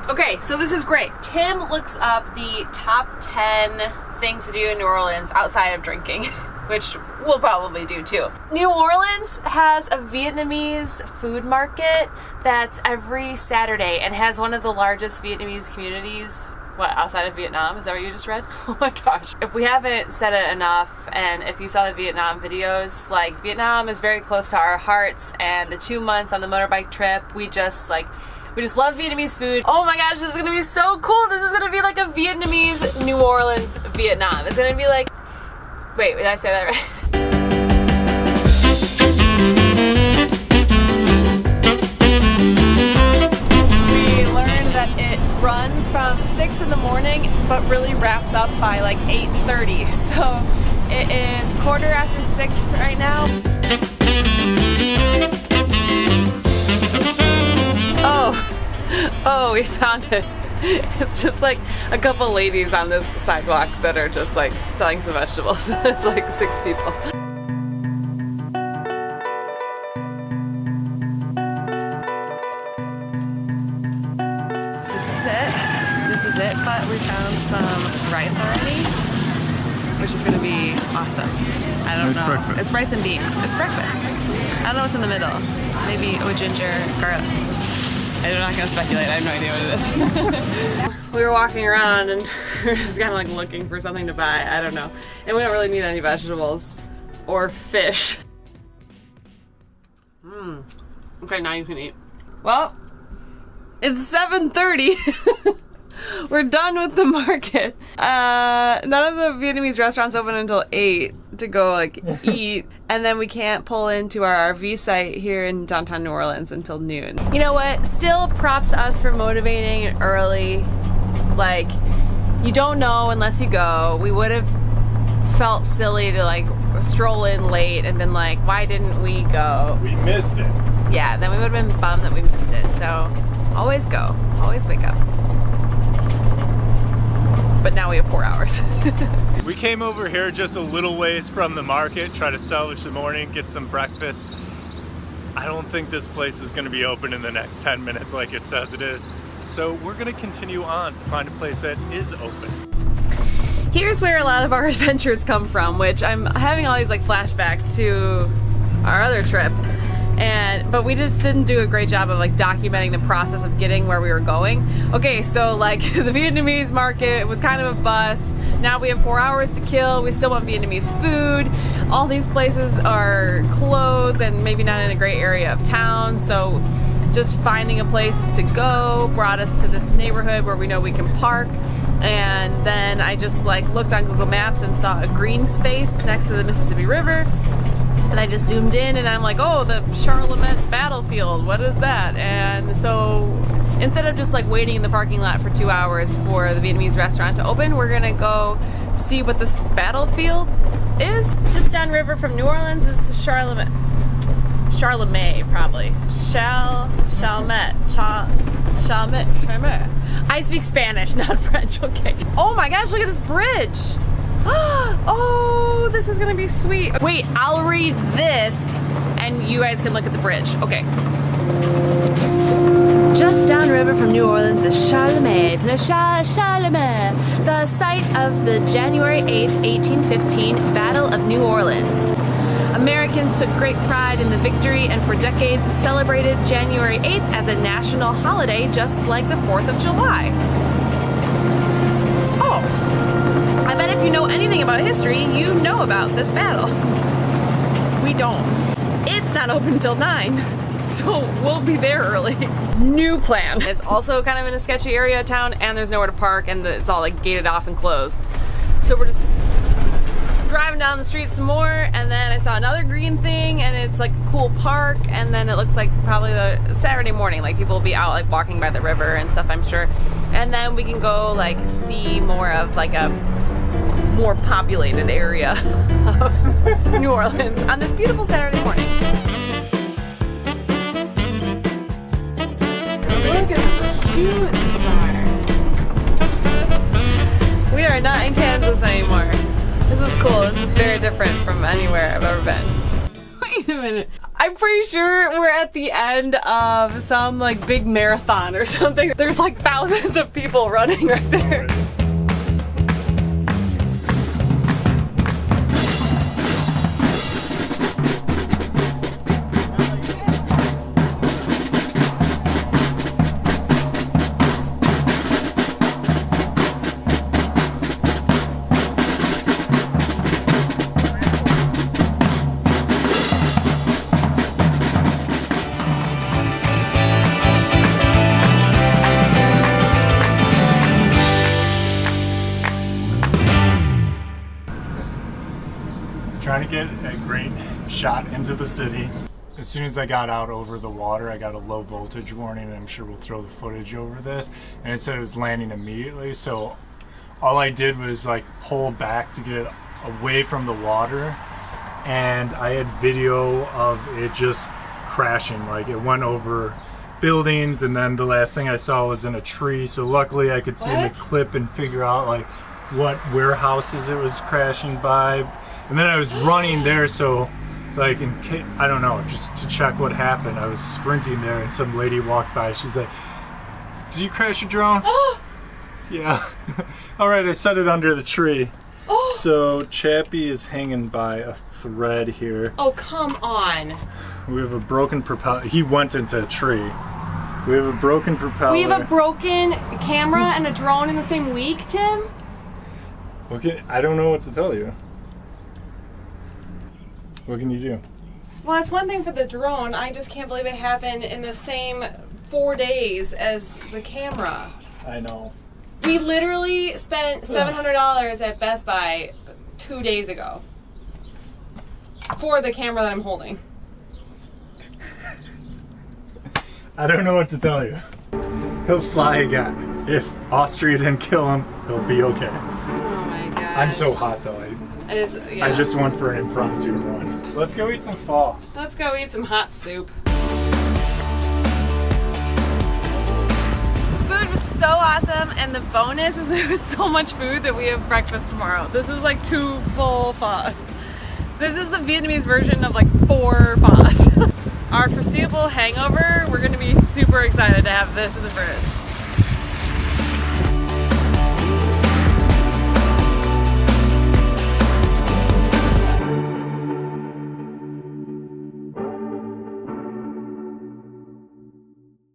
Okay, so this is great. Tim looks up the top 10 things to do in New Orleans outside of drinking, which we'll probably do too. New Orleans has a Vietnamese food market that's every Saturday and has one of the largest Vietnamese communities. What, outside of Vietnam? Is that what you just read? Oh my gosh. If we haven't said it enough, and if you saw the Vietnam videos, like, Vietnam is very close to our hearts, and the 2 months on the motorbike trip, we just love Vietnamese food. Oh my gosh, this is gonna be so cool. This is gonna be like a Vietnamese New Orleans, Vietnam. It's gonna be like, wait, did I say that right? Runs from 6 in the morning, but really wraps up by like 8:30. So it is 6:15 right now. Oh, we found it. It's just like a couple ladies on this sidewalk that are just like selling some vegetables. It's like 6 people. This is it, but we found some rice already, which is gonna be awesome. I don't know. Breakfast. It's rice and beans. It's breakfast. I don't know what's in the middle. Maybe ginger, garlic. I'm not gonna speculate. I have no idea what it is. We were walking around and we were just kind of like looking for something to buy. I don't know. And we don't really need any vegetables or fish. Okay, now you can eat. Well, it's 7:30. We're done with the market. None of the Vietnamese restaurants open until 8 to go like eat, and then we can't pull into our RV site here in downtown New Orleans until noon. You know what? Still props to us for motivating early. Like, you don't know unless you go. We would have felt silly to like stroll in late and been like, why didn't we go? We missed it. Yeah, then we would have been bummed that we missed it. So always go. Always wake up. But now we have 4 hours. We came over here just a little ways from the market, try to salvage the morning, get some breakfast. I don't think this place is going to be open in the next 10 minutes like it says it is. So we're going to continue on to find a place that is open. Here's where a lot of our adventures come from, which I'm having all these like flashbacks to our other trip. But we just didn't do a great job of like documenting the process of getting where we were going. Okay, so like the Vietnamese market was kind of a bust. Now we have 4 hours to kill. We still want Vietnamese food. All these places are closed and maybe not in a great area of town. So just finding a place to go brought us to this neighborhood where we know we can park. And then I just like looked on Google Maps and saw a green space next to the Mississippi River. And I just zoomed in and I'm like, oh, the Charlemagne battlefield, what is that? And so instead of just like waiting in the parking lot for 2 hours for the Vietnamese restaurant to open, we're gonna go see what this battlefield is. Just downriver from New Orleans is Charlemagne, probably. Chalmette. I speak Spanish, not French, okay. Oh my gosh, look at this bridge. Oh, this is gonna be sweet. Wait, I'll read this and you guys can look at the bridge. Okay. Just downriver from New Orleans is Charlemagne, the site of the January 8th, 1815 Battle of New Orleans. Americans took great pride in the victory and for decades celebrated January 8th as a national holiday just like the 4th of July. Oh. I bet if you know anything about history, you know about this battle. We don't. It's not open till 9, so we'll be there early. New plan. It's also kind of in a sketchy area of town, and there's nowhere to park, and it's all like gated off and closed. So we're just driving down the street some more, and then I saw another green thing, and it's like a cool park, and then it looks like probably the Saturday morning, like people will be out like walking by the river and stuff, I'm sure. And then we can go like see more of like a more populated area of New Orleans on this beautiful Saturday morning. Look at how cute these are. We are not in Kansas anymore. This is cool. This is very different from anywhere I've ever been. Wait a minute. I'm pretty sure we're at the end of some like big marathon or something. There's like thousands of people running right there. Trying to get a great shot into the city. As soon as I got out over the water, I got a low voltage warning, and I'm sure we'll throw the footage over this. And it said it was landing immediately, so all I did was like pull back to get away from the water, and I had video of it just crashing. Like it went over buildings, and then the last thing I saw was in a tree. So luckily I could see in the clip and figure out like what warehouses it was crashing by. And then I was running there, so like I don't know, just to check what happened. I was sprinting there, and some lady walked by. She's like, "Did you crash your drone?" Yeah. All right, I set it under the tree. So Chappie is hanging by a thread here. Oh, come on. We have a broken propeller. He went into a tree. We have a broken propeller. We have a broken camera and a drone in the same week, Tim? Okay, I don't know what to tell you. What can you do? Well, that's one thing for the drone. I just can't believe it happened in the same 4 days as the camera. I know. We literally spent $700 at Best Buy 2 days ago for the camera that I'm holding. I don't know what to tell you. He'll fly again. If Austria didn't kill him, he'll be okay. Oh my gosh. I'm so hot though. Yeah. I just went for an impromptu run. Let's go eat some pho. Let's go eat some hot soup. Food was so awesome, and the bonus is there was so much food that we have breakfast tomorrow. This is like 2 full phos. This is the Vietnamese version of like 4 phos. Our foreseeable hangover, we're gonna be super excited to have this in the fridge.